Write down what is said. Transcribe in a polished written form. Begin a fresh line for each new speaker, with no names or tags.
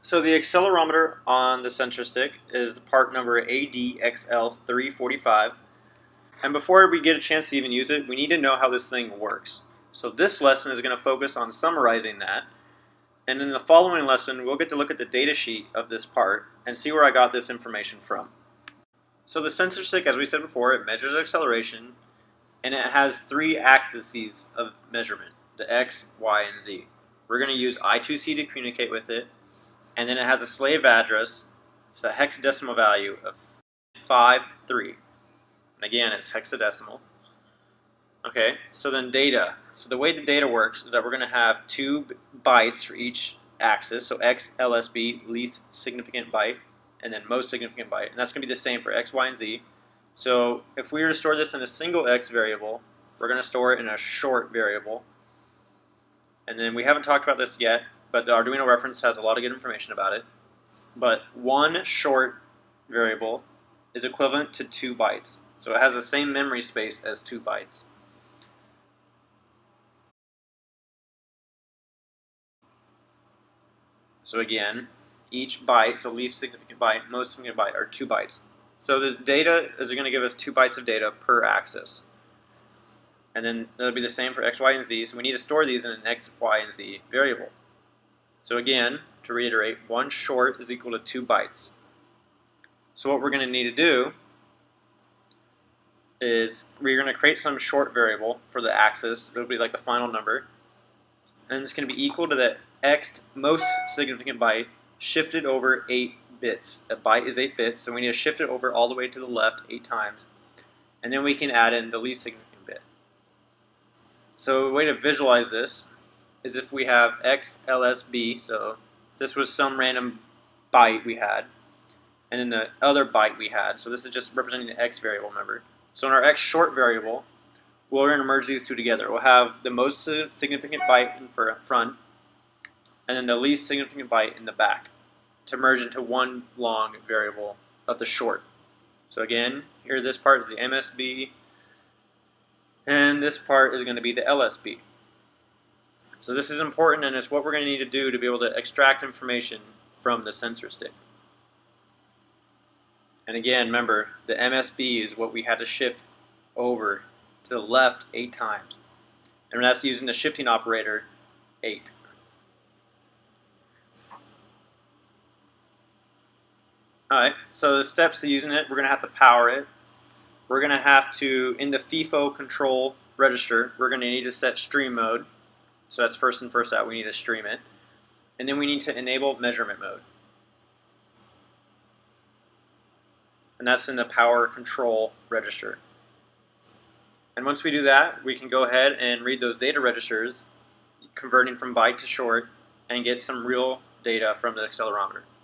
So the accelerometer on the sensor stick is part number ADXL345. And before we get a chance to even use it, we need to know how this thing works. So this lesson is going to focus on summarizing that. And in the following lesson, we'll get to look at the data sheet of this part and see where I got this information from. So the sensor stick, as we said before, it measures acceleration, and it has three axes of measurement, the X, Y, and Z. We're going to use I2C to communicate with it, and then it has a slave address. It's a hexadecimal value of 53. And again, it's hexadecimal. Okay, so then data. So the way the data works is that we're going to have 2 bytes for each axis. So X, LSB, least significant byte, and then most significant byte. And that's going to be the same for X, Y, and Z. So if we were to store this in a single X variable, we're going to store it in a short variable. And then we haven't talked about this yet, but the Arduino reference has a lot of good information about it. But one short variable is equivalent to 2 bytes. So it has the same memory space as 2 bytes. So again, each byte, so least significant byte, most significant byte, are 2 bytes. So the data is going to give us 2 bytes of data per axis. And then that'll be the same for X, Y, and Z, so we need to store these in an X, Y, and Z variable. So again, to reiterate, 1 short is equal to 2 bytes. So what we're going to need to do is we're going to create some short variable for the axis. It'll be like the final number. And it's going to be equal to the X most significant byte shifted over 8 bits. A byte is 8 bits, so we need to shift it over all the way to the left 8 times. And then we can add in the least significant bit. So a way to visualize this is if we have X, LSB, so if this was some random byte we had, and then the other byte we had, so this is just representing the X variable, remember. So in our X short variable, we're going to merge these two together. We'll have the most significant byte in front, and then the least significant byte in the back, to merge into one long variable of the short. So again, here's this part is the MSB, and this part is going to be the LSB. So this is important, and it's what we're going to need to do to be able to extract information from the sensor stick. And again, remember, the MSB is what we had to shift over to the left 8 times. And that's using the shifting operator 8. Alright, so the steps to using it, we're going to have to power it. We're going to have to, in the FIFO control register, we're going to need to set stream mode. So that's first in, first out, we need to stream it. And then we need to enable measurement mode. And that's in the power control register. And once we do that, we can go ahead and read those data registers, converting from byte to short, and get some real data from the accelerometer.